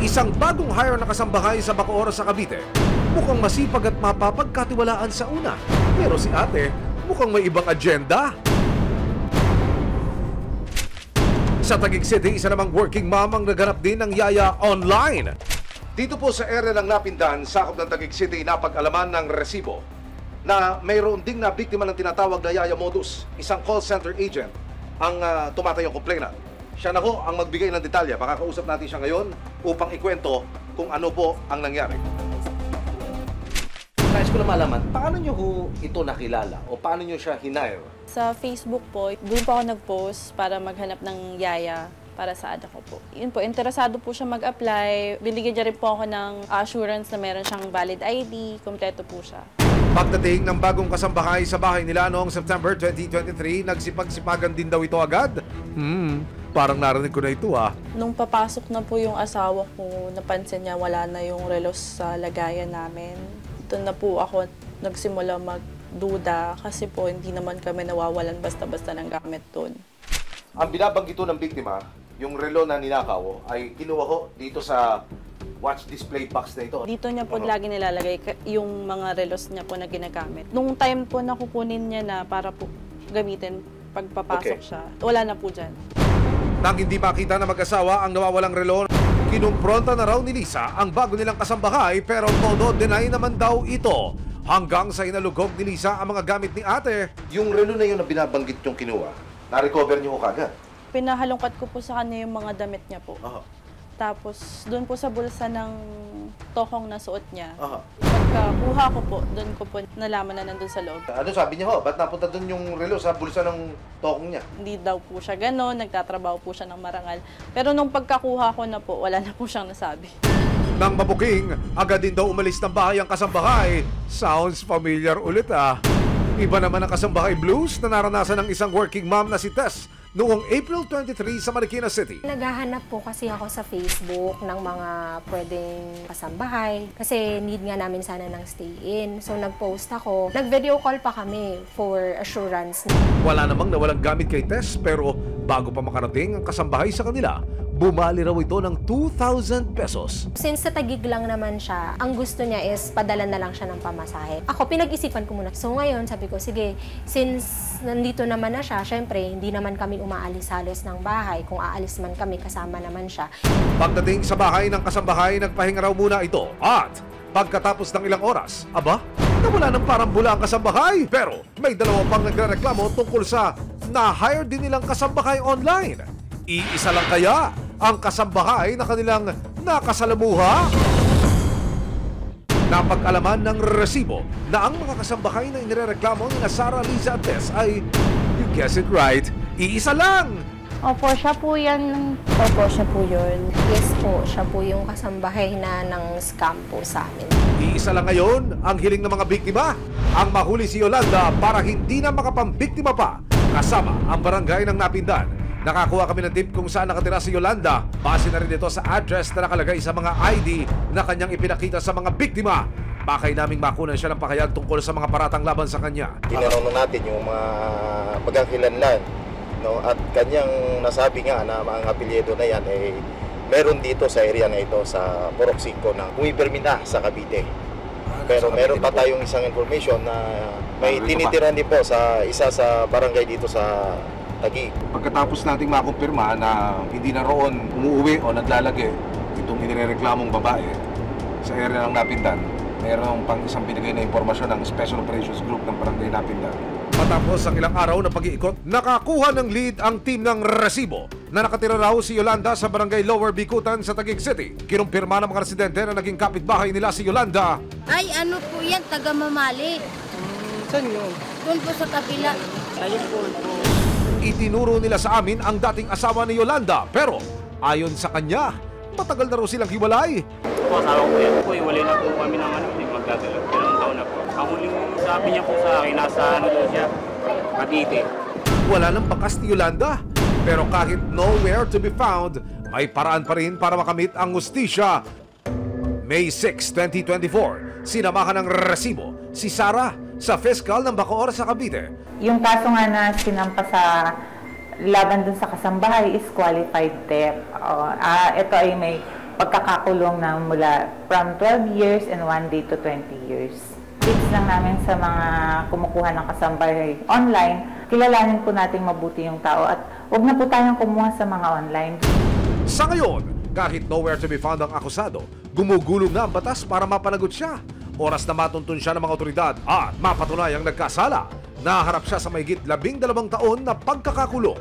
Isang bagong hire na kasambahay sa Bacoor sa Cavite. Mukhang masipag at mapapagkatiwalaan sa una. Pero si ate, mukhang may ibang agenda. Sa Taguig City, isa namang working mom ang naghanap din ng yaya online. Dito po sa area ng Napindan, sakop ng Taguig City, napag-alaman ng resibo na mayroon ding na biktima ng tinatawag na yaya modus. Isang call center agent ang tumatayong complainant. Siya na ho ang magbigay ng detalye. Makakausap natin siya ngayon upang ikwento kung ano po ang nangyari. Nais ko na malaman, paano nyo ho ito nakilala o paano nyo siya hinire? Sa Facebook po, doon po ako nag-post para maghanap ng yaya para sa anak ko po. Yun po, interesado po siya mag-apply. Binigyan niya rin po ako ng assurance na meron siyang valid ID, kompleto po siya. Pagdating ng bagong kasambahay sa bahay nila noong September 2023, nagsipag-sipagan din daw ito agad? Parang narinig ko na ito Nung papasok na po yung asawa ko, napansin niya wala na yung relos sa lagayan namin. Doon na po ako nagsimula magduda kasi po hindi naman kami nawawalan basta-basta ng gamit doon. Ang binabanggit ng biktima, yung relo na ninakaw, ay kinuha ko dito sa watch display box na ito. Dito niya po lagi nilalagay yung mga relos niya po na ginagamit. Nung time po na kukunin niya na para po gamitin pagpapasok siya, wala na po dyan. Nang hindi makita na mag-asawa ang nawawalang relo, kinumpronta na raw ni Lisa ang bago nilang kasambahay pero todo deny naman daw ito. Hanggang sa inalugog ni Lisa ang mga gamit ni ate. Yung relo na yun na binabanggit yung kinuha, na-recover niyo ko kagad? Pinahalongkat ko po sa kanya yung mga damit niya po. Tapos doon po sa bulsa ng tokong na suot niya. Pagkakuha ko po, doon ko po nalaman na nandun sa loob. Ano sabi niya ho? Ba't napunta doon yung relo sa bulsa ng tokong niya? Hindi daw po siya gano'n, nagtatrabaho po siya ng marangal. Pero nung pagkakuha ko na po, wala na po siyang nasabi. Nang mabuking, agad din daw umalis ng bahay ang kasambahay. Sounds familiar ulit Iba naman ang kasambahay blues na naranasan ng isang working mom na si Tess noong April 23 sa Marikina City. Naghahanap po kasi ako sa Facebook ng mga pwedeng kasambahay kasi need nga namin sana ng stay-in. So nag-post ako. Nag-video call pa kami for assurance. Wala namang nawalang gamit kay Tess pero bago pa makarating ang kasambahay sa kanila, bumali raw ito ng 2,000 pesos. Since sa Taguig lang naman siya, ang gusto niya is padala na lang siya ng pamasahe. Ako, pinag-isipan ko muna. So ngayon, sabi ko, sige, since nandito naman na siya, syempre, hindi naman kami umaalis halos ng bahay. Kung aalis man kami, kasama naman siya. Pagdating sa bahay ng kasambahay, nagpahinga raw muna ito. At pagkatapos ng ilang oras, nawala ng parambula ang kasambahay. Pero may dalawa pang nagrereklamo tungkol sa na-hire din nilang kasambahay online. Iisa lang kaya ang kasambahay na kanilang nakasalamuha? Napag-alaman ng resibo na ang mga kasambahay na inirereklamo ni Sarah, Liza at Tess ay, you guess it right, iisa lang! Opo, siya po yan. Opo, siya po yun. Yes po, siya po yung kasambahay na ng scam po sa amin. Iisa lang ngayon ang hiling ng mga biktima. Ang mahuli si Yolanda para hindi na makapambiktima pa kasama ang barangay ng Napindan. Nakakuha kami ng tip kung saan nakatira si Yolanda. Base na rin ito sa address na nakalagay sa mga ID na kanyang ipinakita sa mga biktima. Bakay naming makunan siya ng pakayag tungkol sa mga paratang laban sa kanya. Tinanong natin yung mga pagkakilanlan, no? At kanyang nasabi nga na mga apelyido na yan ay meron dito sa area na ito sa Purok 5 na pumipirmina sa Cavite. Pero meron pa tayong isang information na may tinitiran din po sa isa sa barangay dito sa Taguig. Pagkatapos nating makumpirma na hindi na roon umuwi o naglalagay itong inireklamong babae sa area ng Napindan, mayroong pang isang binigay na impormasyon ng Special Operations Group ng Barangay Napindan. Matapos ang ilang araw na pag-iikot, nakakuha ng lead ang team ng resibo na nakatira raw si Yolanda sa Barangay Lower Bicutan sa Taguig City. Kinumpirma ng mga residente na naging kapitbahay nila si Yolanda. Ay, ano po yan? Taga Mamali. Saan yun? Doon po sa kapila. Ayun po. Itinuro nila sa amin ang dating asawa ni Yolanda pero ayon sa kanya, matagal na raw silang hiwalay. Po, asawa ko yan po. Iwalay na po kami ng magdadalawang taon na po. Ang huling sabi niya po sa akin, nasa daw siya, Cavite. Wala nang bakas ni Yolanda pero kahit nowhere to be found, may paraan pa rin para makamit ang hustisya. May 6, 2024, sinamahan ng resibo si Sarah sa fiscal ng Bacoor sa Cavite. Yung kaso nga na sinampa sa laban dun sa kasambahay is qualified theft. Ito ay may pagkakakulong na mula from 12 years and 1 day to 20 years. Tips lang namin sa mga kumukuha ng kasambay online, kilalanin po natin mabuti yung tao at huwag na po tayong kumuha sa mga online. Sa ngayon, kahit nowhere to be found ang akusado, gumugulong na ang batas para mapanagot siya. Oras na matuntun siya ng mga otoridad at mapatunayang nagkasala. Naharap siya sa mahigit 12 taon na pagkakakulong.